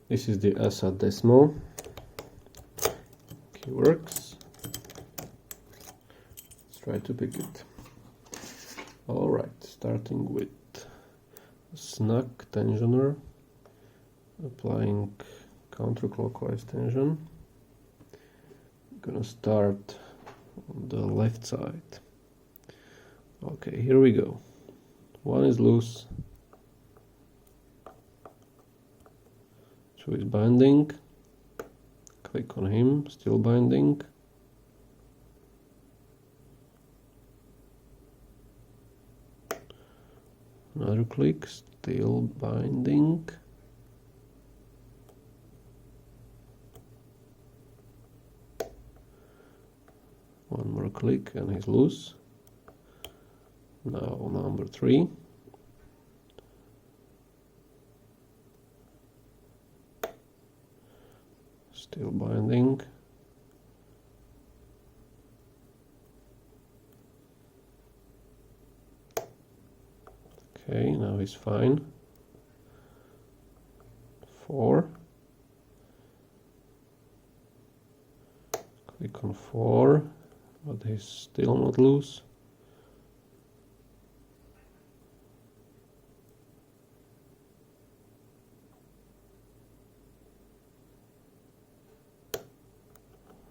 This is the ASSA Desmo. Key works. Let's try to pick it. Alright, starting with a snug tensioner, applying counterclockwise tension. I'm gonna start on the left side. Okay, here we go. One is loose. Two is binding. Click on him, still binding. Another click, still binding. One more click and he's loose. Now number 3. Still binding. Okay, now he's fine. 4. Click on 4, but he's still not loose.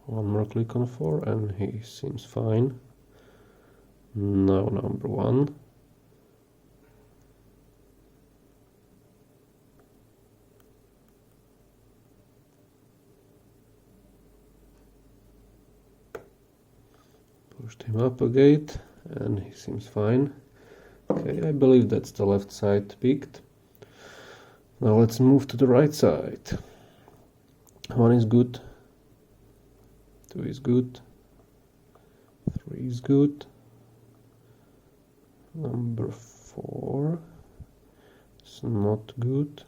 One more click on 4 and he seems fine. Now number 1. Pushed him up a gate and he seems fine. Okay, I believe that's the left side picked. Now let's move to the right side. 1 is good. 2 is good. 3 is good. Number 4 is not good.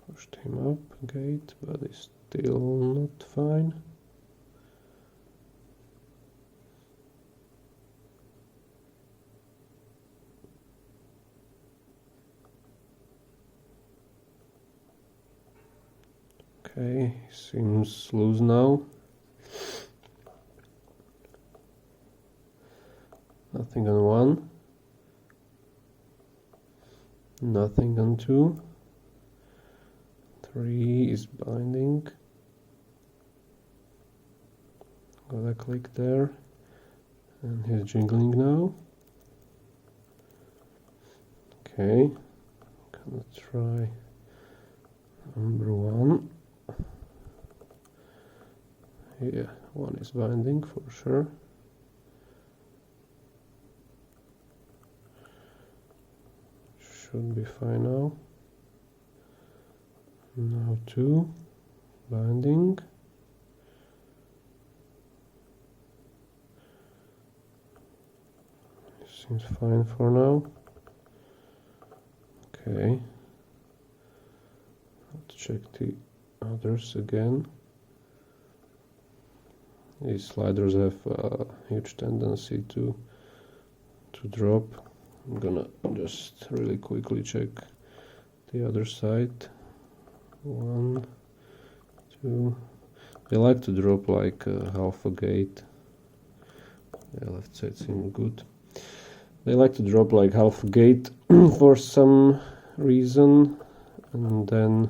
Pushed him up a gate, but he's still not fine. Okay, seems loose now. Nothing on 1. Nothing on 2. 3 is binding. Gotta click there. And he's jiggling now. Okay, gonna try number 1. Yeah, 1 is binding for sure. Should be fine now. Now 2, binding. Seems fine for now. Okay. Let's check the others again. These sliders have a huge tendency to drop. I'm gonna just really quickly check the other side. 1, 2. They like to drop like half a gate. The left side seems good. They like to drop like half a gate for some reason, and then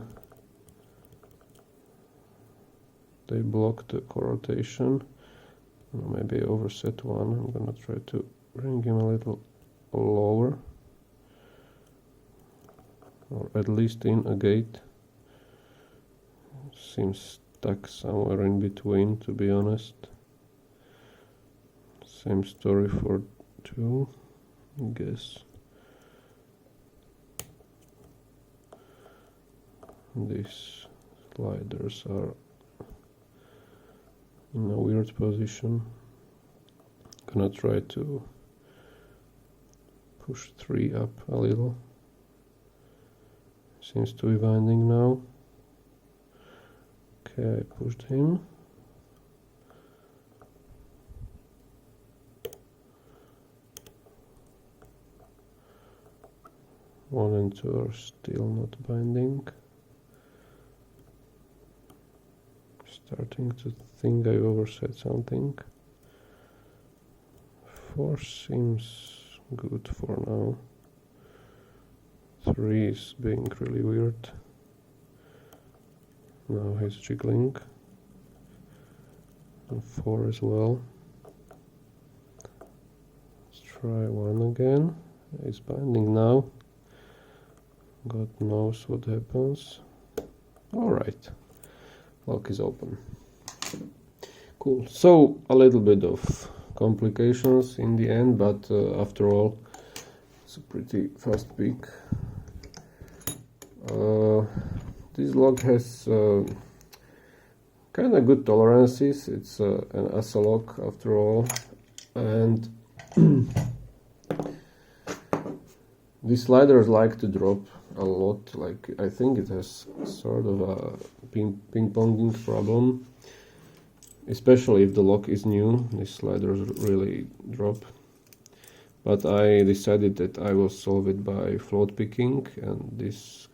they block the co-rotation. Maybe overset 1. I'm gonna try to bring him a little lower, or at least in a gate. Seems stuck somewhere in between, to be honest. Same story for 2, I guess. These sliders are in a weird position. Gonna try to push 3 up a little. Seems to be binding now. Okay, I pushed him. 1 and 2 are still not binding. Starting to think I overset something. 4 seems good for now. 3 is being really weird. Now he's jiggling. And 4 as well. Let's try 1 again. It's binding now. God knows what happens. Alright. Lock is open. Cool. So a little bit of complications in the end, but after all, it's a pretty fast pick. This lock has kind of good tolerances. It's an ASSA lock after all, and these sliders like to drop a lot. Like, I think it has sort of a ping-ponging problem, especially if the lock is new. These sliders really drop. But I decided that I will solve it by float picking, and this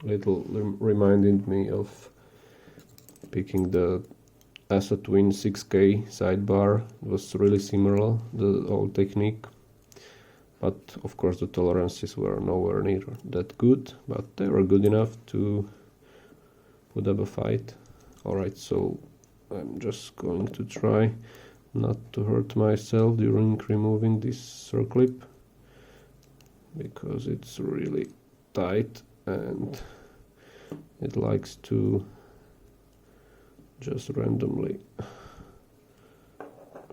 little reminded me of picking the ASSA Twin 6K sidebar. It was really similar, the old technique. But of course the tolerances were nowhere near that good, but they were good enough to put up a fight. Alright, so I'm just going to try not to hurt myself during removing this circlip, because it's really tight and it likes to just randomly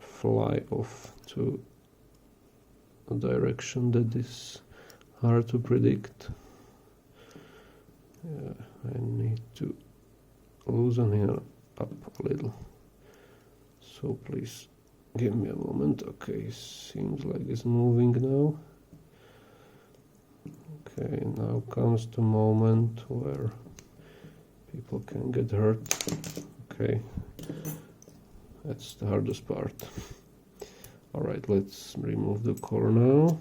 fly off to a direction that is hard to predict. Yeah, I need to loosen here up a little, so please give me a moment. Okay, seems like it's moving now. Okay, now comes the moment where people can get hurt. Okay, that's the hardest part. Alright, let's remove the core now.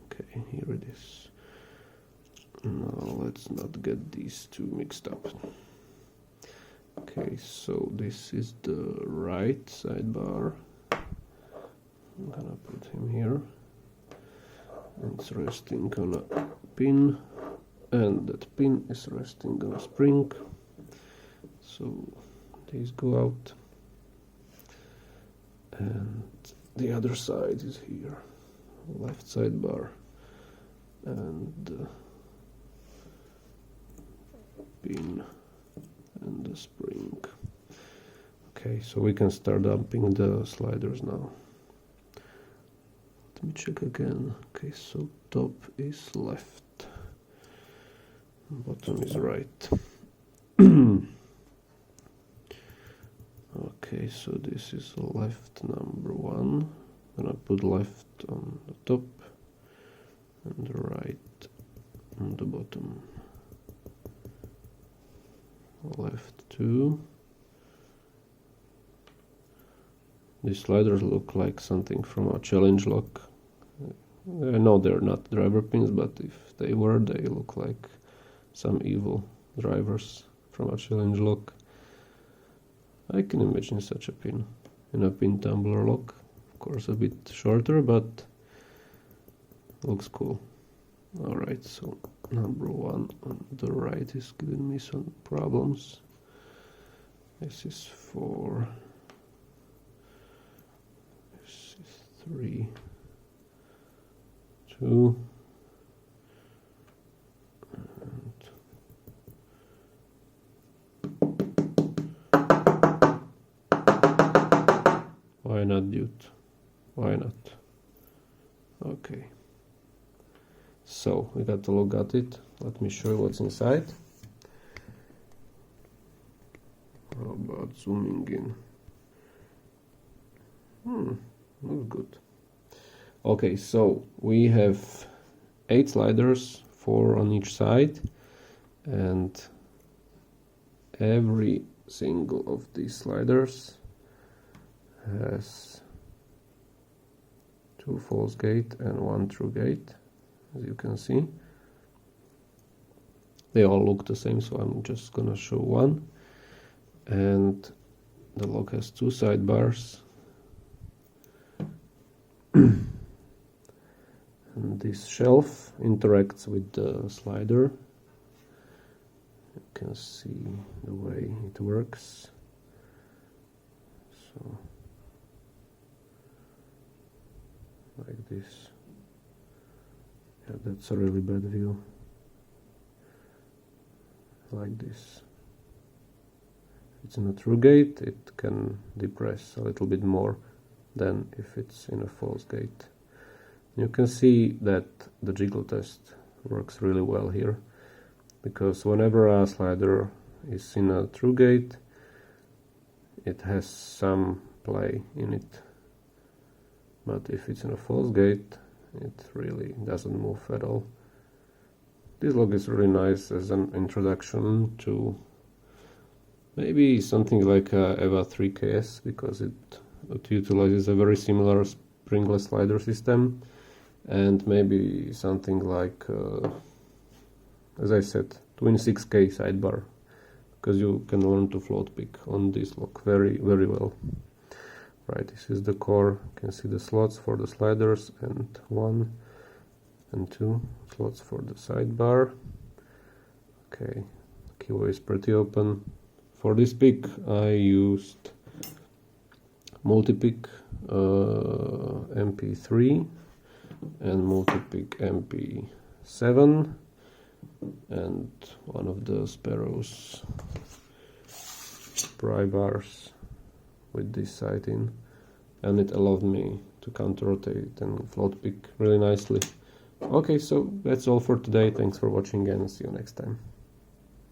Okay, here it is. Now let's not get these two mixed up. Okay, so this is the right sidebar. I'm gonna put him here. It's resting on a pin, and that pin is resting on a spring. So these go out, and the other side is here, left sidebar, and the pin and the spring. Okay, so we can start dumping the sliders now. Let me check again. Okay, so top is left, bottom is right. Okay, so this is left number 1. I'm gonna put left on the top and the right on the bottom. Left 2. These sliders look like something from a challenge lock. I know they're not driver pins, but if they were, they look like some evil drivers from a challenge lock. I can imagine such a pin in a pin tumbler lock. Of course a bit shorter, but looks cool. Alright, so number 1 on the right is giving me some problems. This is 4. This is 3. 2. Why not, dude? Why not? Okay. So we got to look at it. Let me show you what's inside. How about zooming in? Looks good. Okay, so we have 8 sliders, 4 on each side, and every single of these sliders has 2 false gate and 1 true gate, as you can see. They all look the same, so I'm just gonna show one. And the lock has 2 sidebars. And this shelf interacts with the slider. You can see the way it works. So, like this. Yeah, that's a really bad view. Like this. If it's in a true gate, it can depress a little bit more than if it's in a false gate. You can see that the jiggle test works really well here, because whenever a slider is in a true gate, it has some play in it, but if it's in a false gate, it really doesn't move at all. This lock is really nice as an introduction to maybe something like a EVA 3KS, because it utilizes a very similar springless slider system, and maybe something like, as I said, twin 6K sidebar, because you can learn to float pick on this lock very well. Right, this is the core. You can see the slots for the sliders, and 1 and 2 slots for the sidebar. Okay, keyway is pretty open. For this pick I used multi-pick MP3 and multi-pick MP7 and one of the Sparrows pry bars with this side in, and it allowed me to counter rotate and float pick really nicely. Okay, so that's all for today. Thanks for watching and see you next time.